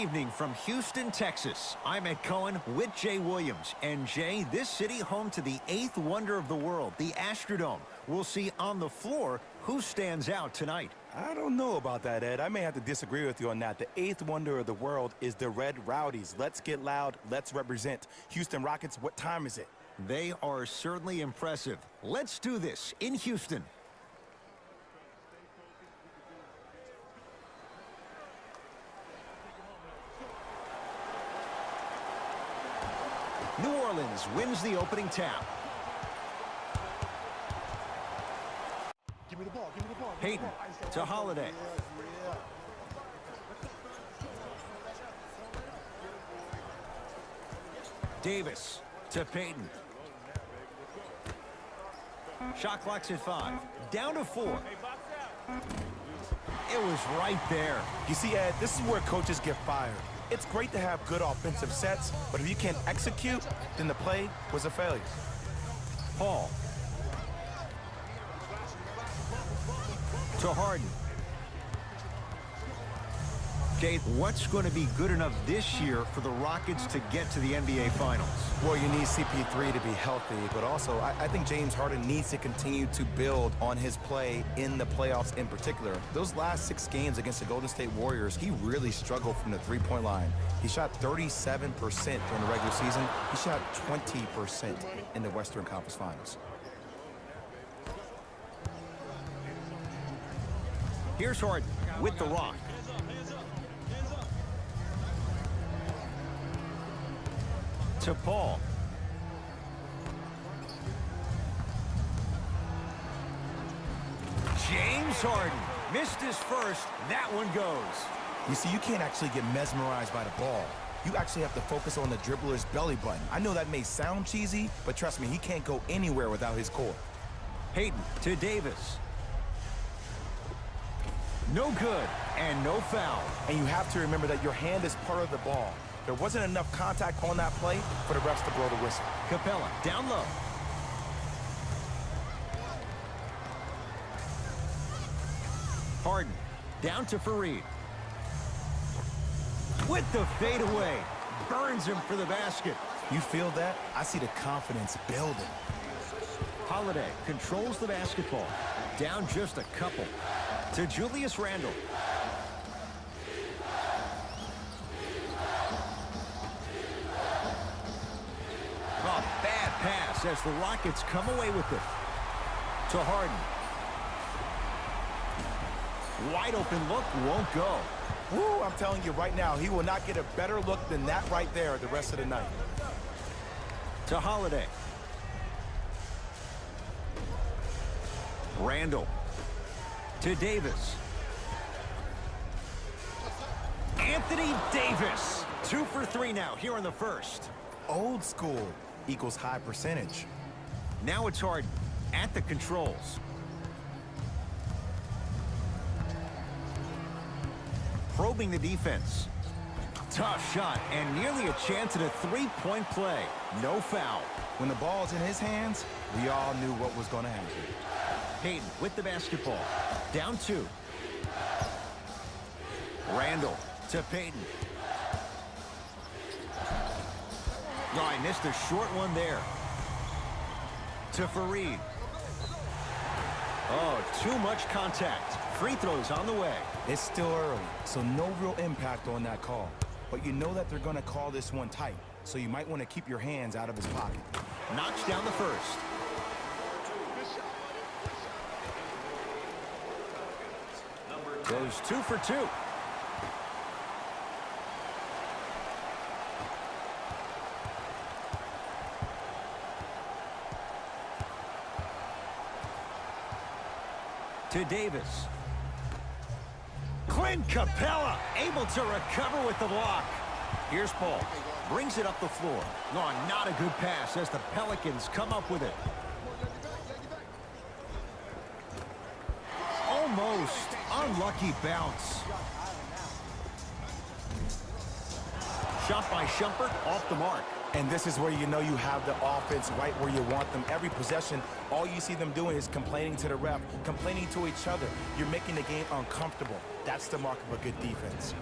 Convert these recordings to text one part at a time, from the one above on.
evening from Houston, Texas. I'm Ed Cohen with Jay Williams. And Jay, this city home to the eighth wonder of the world, the Astrodome. We'll see on the floor who stands out tonight. I don't know about that, Ed. I may have to disagree with you on that. The eighth wonder of the world is the Red Rowdies. Let's get loud. Let's represent. Houston Rockets, what time is it? They are certainly impressive. Let's do this in Houston. New Orleans wins the opening tap. Give me the ball, give me the ball. Payton to Holiday. Davis to Payton. Shot clock's at 5. Down to 4. It was right there. You see, Ed, this is where coaches get fired. It's great to have good offensive sets, but if you can't execute, then the play was a failure. Paul to Harden. Jay, what's going to be good enough this year for the Rockets to get to the NBA Finals? Well, you need CP3 to be healthy, but also I think James Harden needs to continue to build on his play in the playoffs in particular. Those last 6 games against the Golden State Warriors, he really struggled from the three-point line. He shot 37% during the regular season. He shot 20% in the Western Conference Finals. Here's Harden with the rock. To Paul. James Harden missed his first. That one goes. You see, you can't actually get mesmerized by the ball. You actually have to focus on the dribbler's belly button. I know that may sound cheesy, but trust me, he can't go anywhere without his core. Payton to Davis. No good and no foul. And you have to remember that your hand is part of the ball. There wasn't enough contact on that play for the refs to blow the whistle. Capella down low. Harden down to Fareed. With the fadeaway. Burns him for the basket. You feel that? I see the confidence building. Holiday controls the basketball. Down just a couple. To Julius Randle. Oh, bad pass as the Rockets come away with it. To Harden. Wide open look won't go. Woo, I'm telling you right now, he will not get a better look than that right there the rest of the night. To Holiday. Randle. To Davis. Anthony Davis. 2 for 3 now here in the first. Old school equals high percentage. Now it's Harden at the controls. Probing the defense. Tough shot and nearly a chance at a three-point play. No foul. When the ball's in his hands, we all knew what was going to happen. Payton with the basketball. Down 2. Randle to Payton. Oh, I missed a short one there. To Fareed. Oh, too much contact. Free throws on the way. It's still early, so no real impact on that call. But you know that they're going to call this one tight, so you might want to keep your hands out of his pocket. Knocks down the first. Goes 2 for 2. To Davis. Clint Capella able to recover with the block. Here's Paul. Brings it up the floor. No, not a good pass as the Pelicans come up with it. Almost unlucky bounce. Shot by Shumpert off the mark. And this is where you know you have the offense right where you want them. Every possession, all you see them doing is complaining to the ref, complaining to each other. You're making the game uncomfortable. That's the mark of a good defense.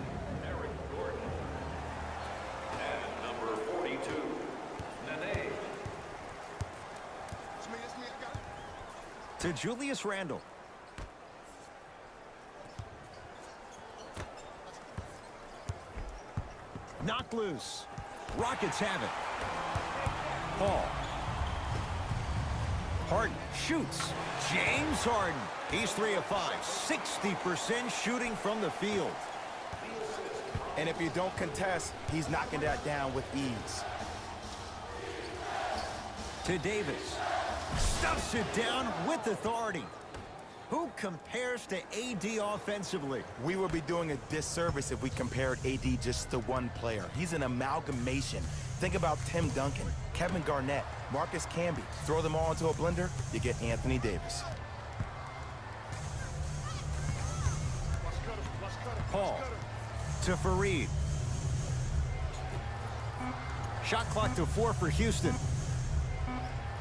To Julius Randle. Knocked loose. Rockets have it. Paul. Harden shoots. James Harden. He's 3 of 5. 60% shooting from the field. And if you don't contest, he's knocking that down with ease. To Davis. Stuffs it down with authority. Who compares to AD offensively? We would be doing a disservice if we compared AD just to one player. He's an amalgamation. Think about Tim Duncan, Kevin Garnett, Marcus Camby. Throw them all into a blender, you get Anthony Davis. Paul to Fareed. Shot clock to 4 for Houston.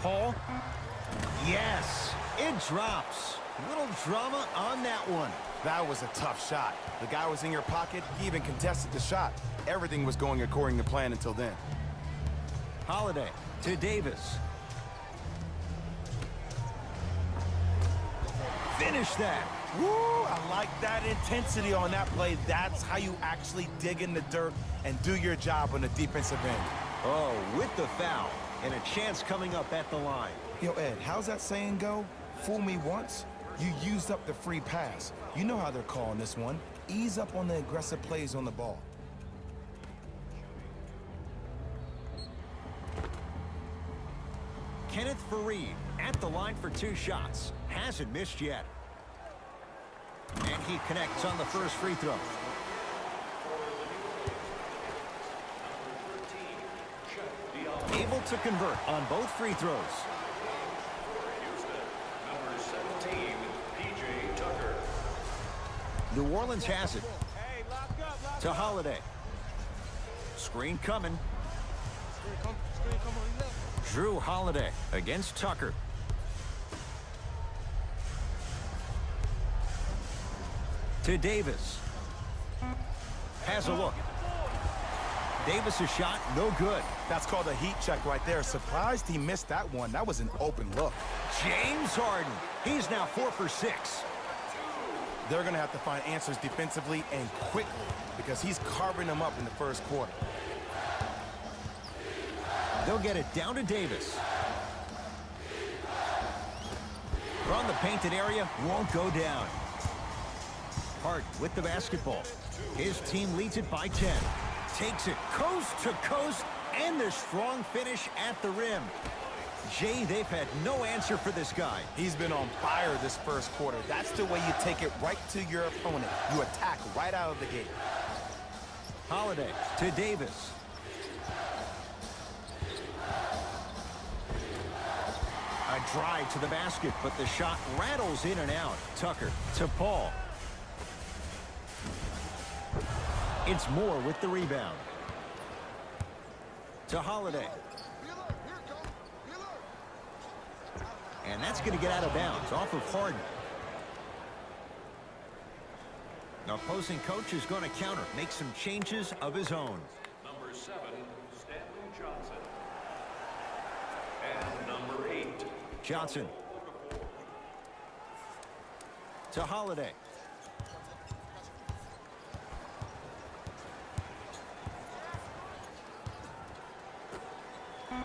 Paul. Yes, it drops. Little drama on that one. That was a tough shot. The guy was in your pocket. He even contested the shot. Everything was going according to plan until then. Holiday to Davis. Finish that. Woo! I like that intensity on that play. That's how you actually dig in the dirt and do your job on the defensive end. Oh, with the foul. And a chance coming up at the line. Yo, Ed, how's that saying go? Fool me once, you used up the free pass. You know how they're calling this one. Ease up on the aggressive plays on the ball. Kenneth Fareed at the line for 2 shots. Hasn't missed yet. And he connects on the first free throw. Able to convert on both free throws. New Orleans has it. To Holiday. Screen coming. Drew Holiday against Tucker. To Davis. Has a look. Davis' shot, no good. That's called a heat check right there. Surprised he missed that one. That was an open look. James Harden. He's now 4 for 6. They're going to have to find answers defensively and quickly because he's carving them up in the first quarter. They'll get it down to Davis. From the painted area, won't go down. Harden with the basketball. His team leads it by 10. Takes it coast to coast, and the strong finish at the rim. Jay, they've had no answer for this guy. He's been on fire this first quarter. That's the way you take it right to your opponent. You attack right out of the gate. Holiday to Davis. A drive to the basket, but the shot rattles in and out. Tucker to Paul. It's Moore with the rebound. To Holiday. And that's going to get out of bounds off of Harden. The opposing coach is going to counter, make some changes of his own. Number 7, Stanley Johnson. And number 8. Johnson. To Holiday.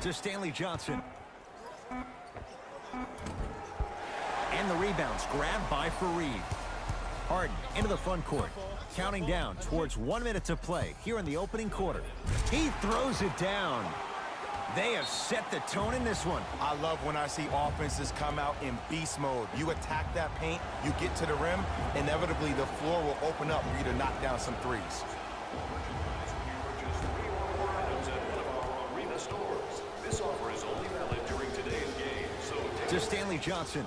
To Stanley Johnson. And the rebounds grabbed by Fareed. Harden into the front court. Counting down towards 1 minute to play here in the opening quarter. He throws it down. They have set the tone in this one. I love when I see offenses come out in beast mode. You attack that paint, you get to the rim, inevitably the floor will open up for you to knock down some threes. This offer is only valid during today's game, so to Stanley Johnson.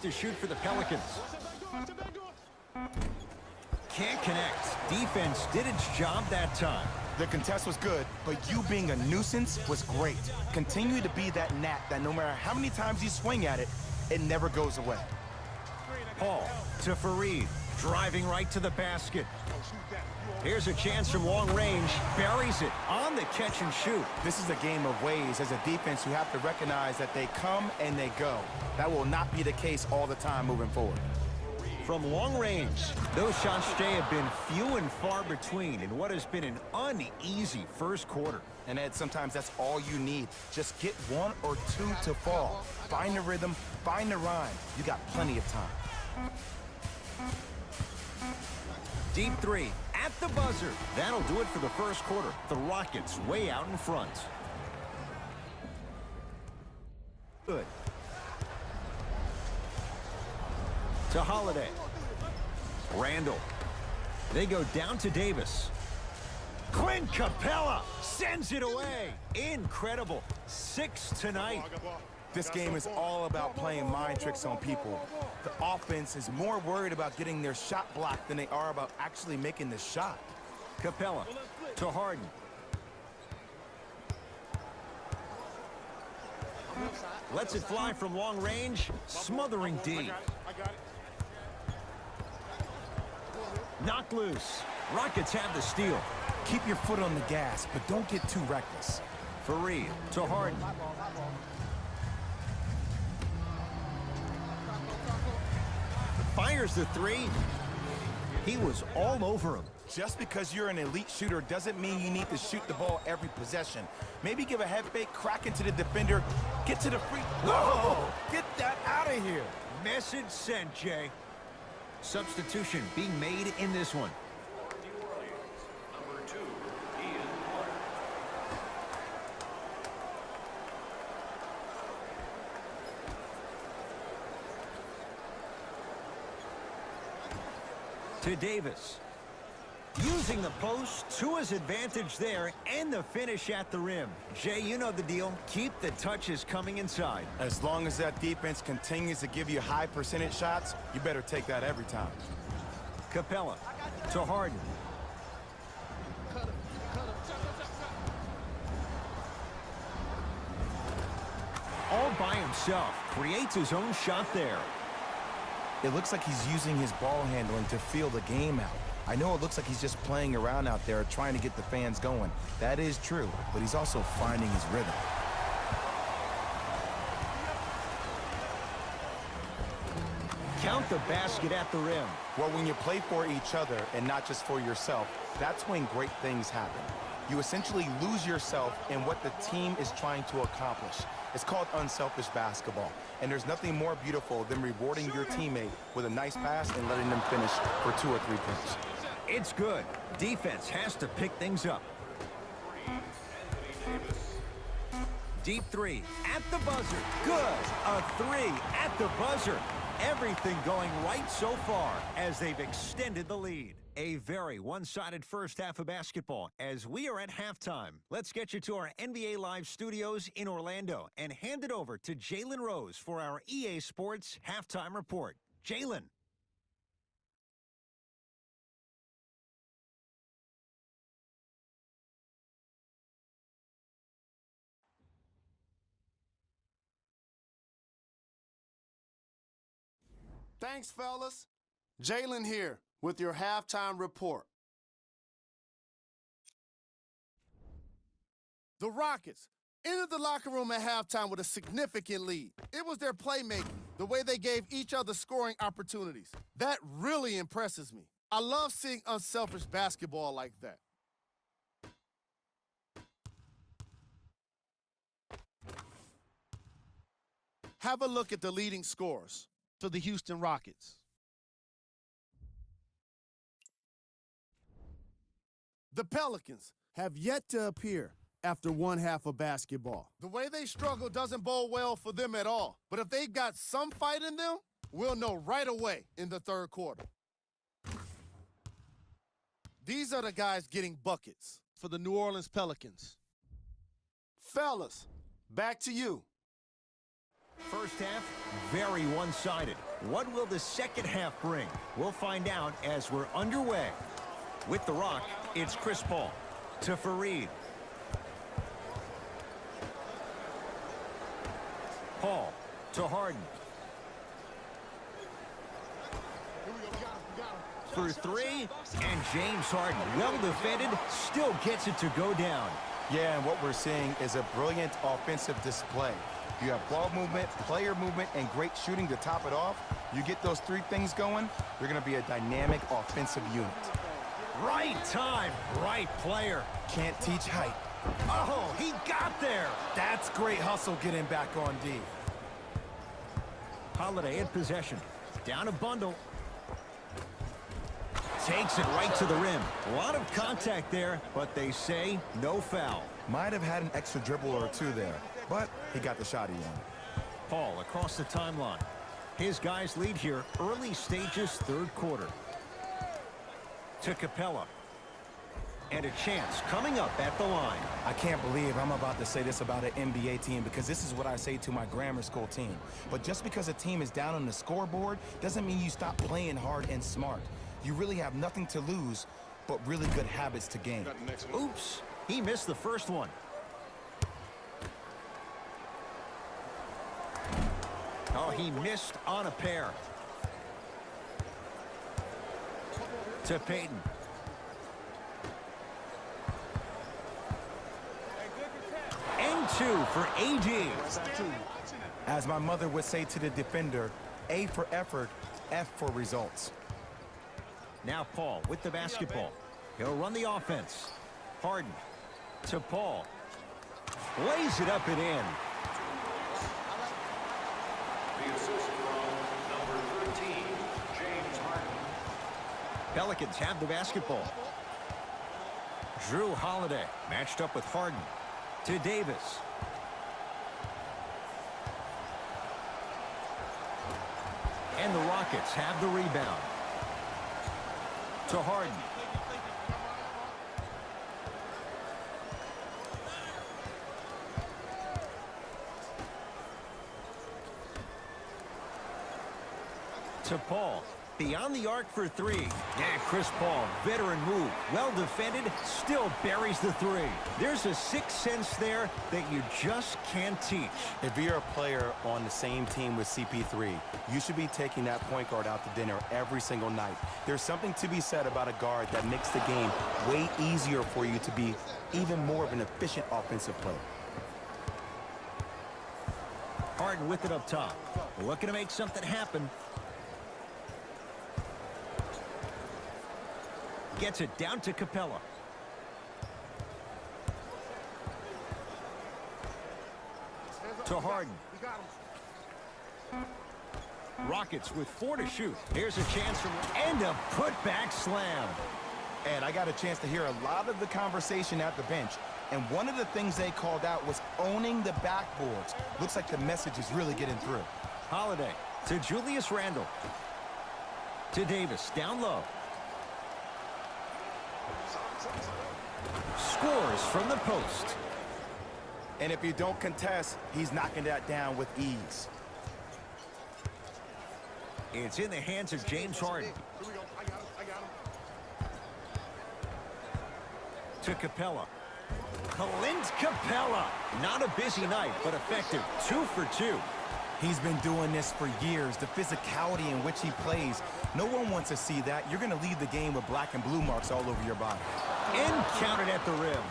To shoot for the Pelicans. Can't connect. Defense did its job that time. The contest was good, but you being a nuisance was great. Continue to be that gnat that no matter how many times you swing at it, it never goes away. Paul to Fareed, driving right to the basket. Here's a chance from long range, buries it on the catch and shoot. This is a game of ways. As a defense, you have to recognize that they come and they go. That will not be the case all the time moving forward. From long range, those shots, Jay, have been few and far between in what has been an uneasy first quarter. And Ed, sometimes that's all you need. Just get one or two to fall. Find the rhythm, find the rhyme. You got plenty of time. Deep three at the buzzer. That'll do it for the first quarter. The Rockets way out in front. Good. To Holiday. Randall. They go down to Davis. Clint Capella sends it away. Incredible. 6 tonight. This game is all about playing mind tricks on people. The offense is more worried about getting their shot blocked than they are about actually making the shot. Capella to Harden. Lets it fly from long range, smothering D. Knocked loose. Rockets have the steal. Keep your foot on the gas, but don't get too reckless. Fareed to Harden. Fires the three. He was all over him. Just because you're an elite shooter doesn't mean you need to shoot the ball every possession. Maybe give a head fake, crack into the defender, get to the free. Whoa! Get that out of here. Message sent, Jay. Substitution being made in this one. Number 2, Ian Clark. To Davis. Using the post to his advantage there and the finish at the rim. Jay, you know the deal. Keep the touches coming inside. As long as that defense continues to give you high percentage shots, you better take that every time. Capella to Harden. All by himself. Creates his own shot there. It looks like he's using his ball handling to feel the game out. I know it looks like he's just playing around out there trying to get the fans going. That is true, but he's also finding his rhythm. Count the basket at the rim. Well, when you play for each other and not just for yourself, that's when great things happen. You essentially lose yourself in what the team is trying to accomplish. It's called unselfish basketball. And there's nothing more beautiful than rewarding your teammate with a nice pass and letting them finish for 2 or 3 points. It's good. Defense has to pick things up. Deep three at the buzzer. Good. A three at the buzzer. Everything going right so far as they've extended the lead. A very one-sided first half of basketball as we are at halftime. Let's get you to our NBA Live studios in Orlando and hand it over to Jalen Rose for our EA Sports halftime report. Jalen. Thanks, fellas. Jalen here with your halftime report. The Rockets entered the locker room at halftime with a significant lead. It was their playmaking, the way they gave each other scoring opportunities. That really impresses me. I love seeing unselfish basketball like that. Have a look at the leading scorers for the Houston Rockets. The Pelicans have yet to appear after one half of basketball. The way they struggle doesn't bode well for them at all. But if they've got some fight in them, we'll know right away in the third quarter. These are the guys getting buckets for the New Orleans Pelicans. Fellas, back to you. First half, very one-sided. What will the second half bring? We'll find out as we're underway. With the rock, it's Chris Paul to Fareed. Paul to Harden. for three, and James Harden, well defended, still gets it to go down. Yeah, and what we're seeing is a brilliant offensive display. You have ball movement, player movement, and great shooting to top it off. You get those three things going, you're going to be a dynamic offensive unit. Right time, right player. Can't teach height. Oh, he got there. That's great hustle getting back on D. Holiday in possession. Down a bundle. Takes it right to the rim. A lot of contact there, but they say no foul. Might have had an extra dribble or two there, but he got the shot he wanted. Paul across the timeline. His guys lead here, early stages, third quarter. To Capella. And a chance coming up at the line. I can't believe I'm about to say this about an NBA team because this is what I say to my grammar school team. But just because a team is down on the scoreboard doesn't mean you stop playing hard and smart. You really have nothing to lose, but really good habits to gain. Oops, he missed the first one. Oh, he missed on a pair. To Payton. And two for AD. As my mother would say to the defender, A for effort, F for results. Now Paul with the basketball. He'll run the offense. Harden to Paul. Lays it up and in. The assist from number 13, James Harden. Pelicans have the basketball. Drew Holiday matched up with Harden. To Davis. And the Rockets have the rebound. To Harden. To Paul. Beyond the arc for three. And Chris Paul, veteran move. Well defended, still buries the three. There's a sixth sense there that you just can't teach. If you're a player on the same team with CP3, you should be taking that point guard out to dinner every single night. There's something to be said about a guard that makes the game way easier for you to be even more of an efficient offensive player. Harden with it up top. Looking to make something happen. Gets it down to Capella. To Harden. Rockets with 4 to shoot. Here's a chance from and a putback slam. And I got a chance to hear a lot of the conversation at the bench. And one of the things they called out was owning the backboards. Looks like the message is really getting through. Holiday to Julius Randle. To Davis, down low. Scores from the post. And if you don't contest, he's knocking that down with ease. It's in the hands of James Harden. To Capella. Clint Capella. Not a busy night, but effective. 2 for 2. He's been doing this for years. The physicality in which he plays. No one wants to see that. You're going to leave the game with black and blue marks all over your body. And counted at the rim.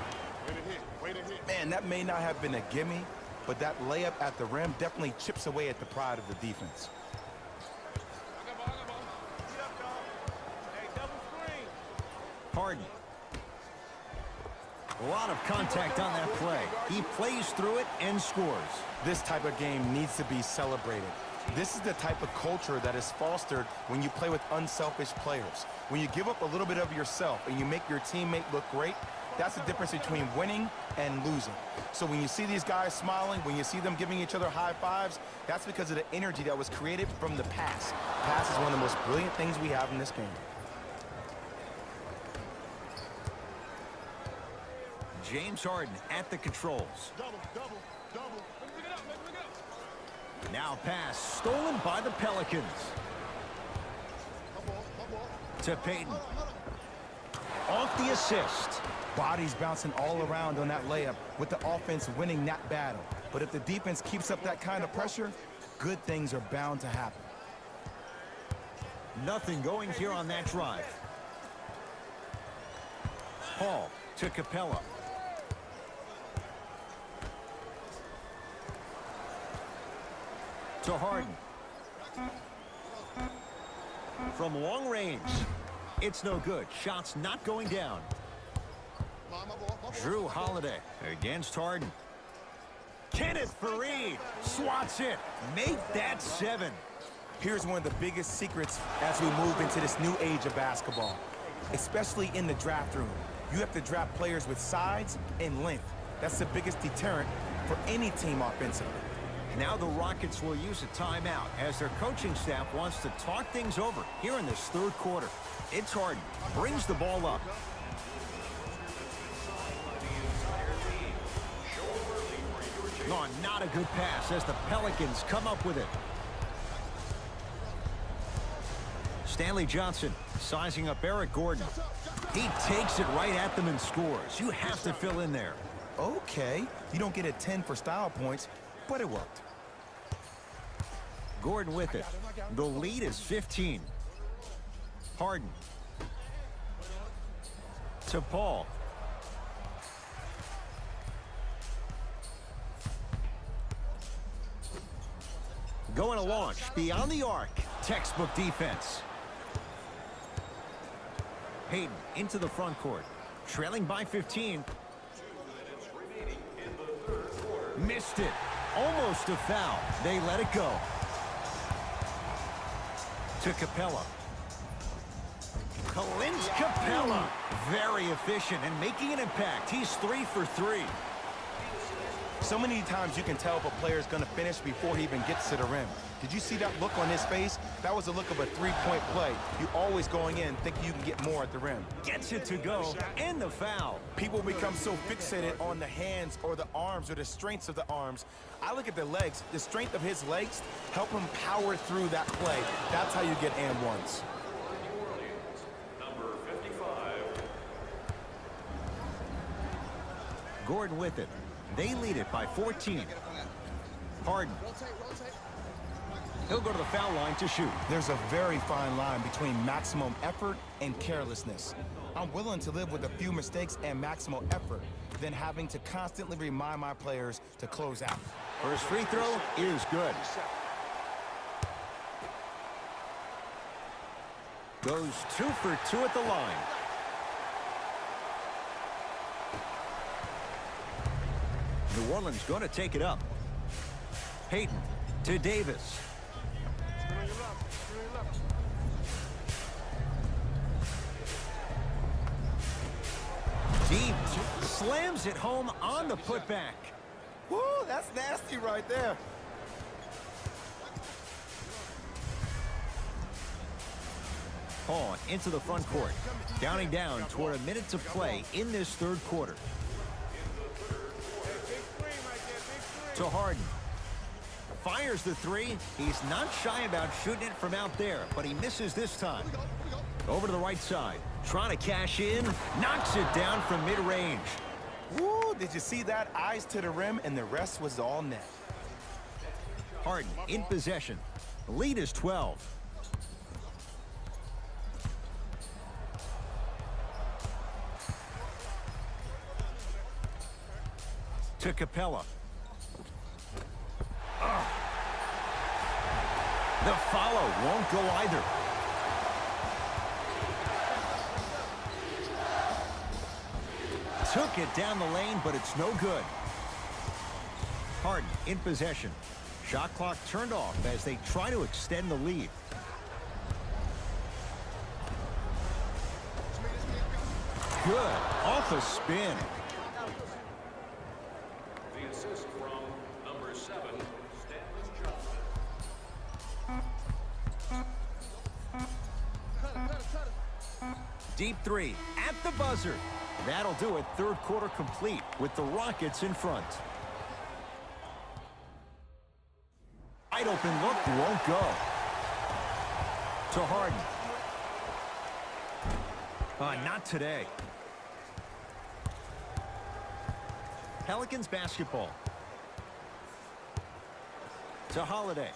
Man, that may not have been a gimme, but that layup at the rim definitely chips away at the pride of the defense. Harden. A lot of contact on that play. He plays through it and scores. This type of game needs to be celebrated. This is the type of culture that is fostered when you play with unselfish players. When you give up a little bit of yourself and you make your teammate look great, that's the difference between winning and losing. So when you see these guys smiling, when you see them giving each other high fives, that's because of the energy that was created from the pass. Pass is one of the most brilliant things we have in this game. James Harden at the controls. Now pass stolen by the Pelicans. To Payton. Off the assist. Bodies bouncing all around on that layup with the offense winning that battle. But if the defense keeps up that kind of pressure, good things are bound to happen. Nothing going here on that drive. Paul to Capella. To Harden. From long range. It's no good. Shots not going down. Drew Holiday against Harden. Kenneth Faried swats it. Make that 7. Here's one of the biggest secrets as we move into this new age of basketball, especially in the draft room. You have to draft players with size and length. That's the biggest deterrent for any team offensively. Now the Rockets will use a timeout as their coaching staff wants to talk things over here in this third quarter. It's Harden. Brings the ball up. Oh, not a good pass as the Pelicans come up with it. Stanley Johnson sizing up Eric Gordon. He takes it right at them and scores. You have to fill in there. Okay, you don't get a 10 for style points, but it worked. Gordon with it. The lead is 15. Harden. To Paul. Going to launch beyond the arc. Textbook defense. Hayden into the front court. Trailing by 15. Missed it. Almost a foul. They let it go. To Capella. Clint Capella. Very efficient and making an impact. He's 3 for 3. So many times you can tell if a player is going to finish before he even gets to the rim. Did you see that look on his face? That was the look of a three-point play. You always going in thinking you can get more at the rim. Gets it to go, and the foul. People become so fixated on the hands or the arms or the strengths of the arms. I look at the legs. The strength of his legs help him power through that play. That's how you get and ones. Number 55. Gordon with it. They lead it by 14. Harden. He'll go to the foul line to shoot. There's a very fine line between maximum effort and carelessness. I'm willing to live with a few mistakes and maximum effort than having to constantly remind my players to close out. First free throw is good. Goes 2 for 2 at the line. New Orleans going to take it up. Hayden to Davis. Deep. Slams it home on the putback. Woo, that's nasty right there. Paul into the front court. Counting down toward a minute to play in this third quarter. To Harden. Fires the 3. He's not shy about shooting it from out there, but he misses this time. Over to the right side. Trying to cash in. Knocks it down from mid-range. Woo, did you see that? Eyes to the rim, and the rest was all net. Harden in possession. The lead is 12. To Capella. The follow won't go either. Took it down the lane, but it's no good. Harden in possession. Shot clock turned off as they try to extend the lead. Good. Off a spin. The assist from number 7, Stanley Johnson. Deep 3 at the buzzer. That'll do it. Third quarter complete with the Rockets in front. Wide open look won't go. To Harden. Not today. Pelicans basketball. To Holiday.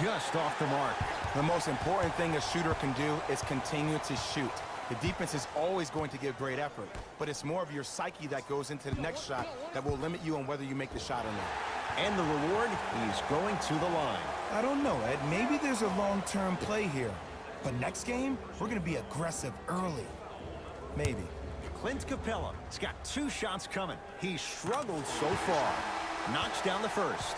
just off the mark. The most important thing a shooter can do is continue to shoot. The defense is always going to give great effort, but it's more of your psyche that goes into the next shot that will limit you on whether you make the shot or not. And the reward, he's going to the line. I don't know, Ed. Maybe there's a long-term play here. But next game, we're going to be aggressive early. Maybe. Clint Capella has got 2 shots coming. He's struggled so far. Knocks down the first.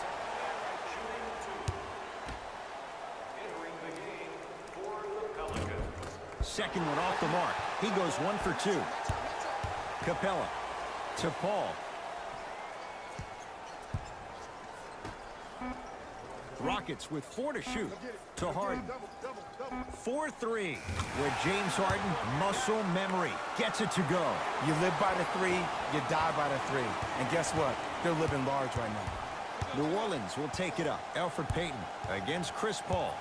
Entering the game for the Pelicans. Second one off the mark. He goes 1 for 2. Capella to Paul. Rockets with 4 to shoot. To Harden. 4-3. With James Harden, muscle memory. Gets it to go. You live by the 3, you die by the 3. And guess what? They're living large right now. New Orleans will take it up. Elfrid Payton against Chris Paul.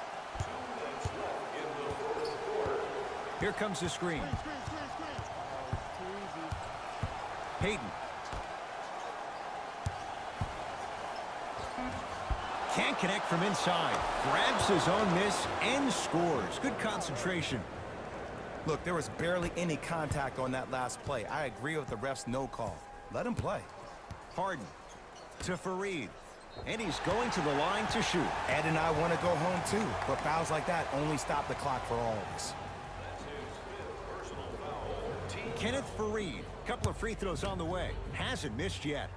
Here comes the screen. Payton. Can't connect from inside. Grabs his own miss and scores. Good concentration. Look, there was barely any contact on that last play. I agree with the ref's no call. Let him play. Harden to Fareed. And he's going to the line to shoot. Ed and I want to go home too, but fouls like that only stop the clock for all of us. Kenneth Fareed. Couple of free throws on the way. Hasn't missed yet.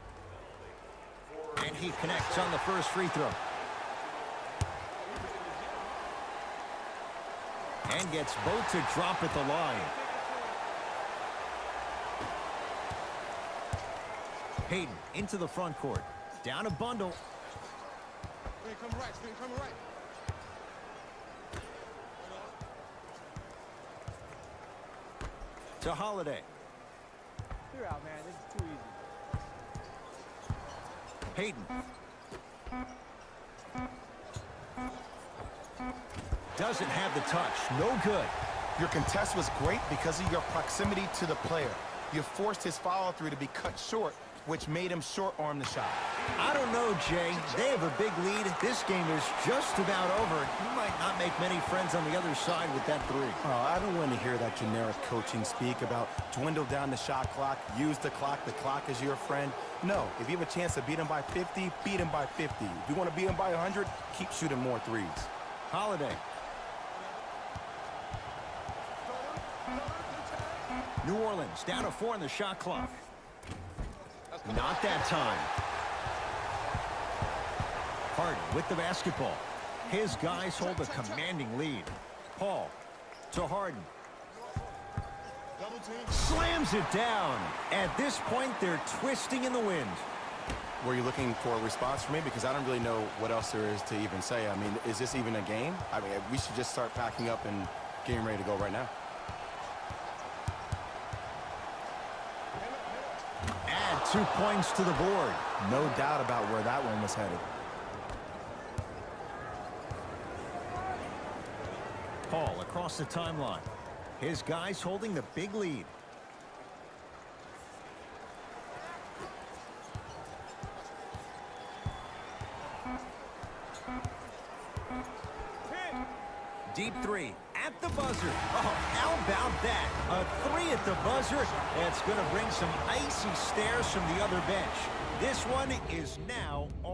And he connects on the first free throw. And gets both to drop at the line. Payton into the front court. Down a bundle. Screen coming right, screen coming right. To Holiday. Clear out, man. This is too easy. Payton. Doesn't have the touch. No good. Your contest was great because of your proximity to the player. You forced his follow-through to be cut short, which made him short-arm the shot. I don't know, Jay. They have a big lead. This game is just about over. You might not make many friends on the other side with that 3. Oh, I don't want to hear that generic coaching speak about dwindle down the shot clock, use the clock is your friend. No, if you have a chance to beat him by 50, beat him by 50. If you want to beat him by 100, keep shooting more 3s. Holiday. New Orleans down to 4 on the shot clock. Not that time. Harden with the basketball. His guys hold a commanding lead. Paul to Harden. Slams it down. At this point, they're twisting in the wind. Were you looking for a response from me? Because I don't really know what else there is to even say. I mean, is this even a game? I mean, we should just start packing up and getting ready to go right now. Add 2 points to the board. No doubt about where that one was headed. Paul across the timeline. His guys holding the big lead. Deep 3 at the buzzer. Oh, how about that? A 3 at the buzzer. That's going to bring some icy stares from the other bench. This one is now all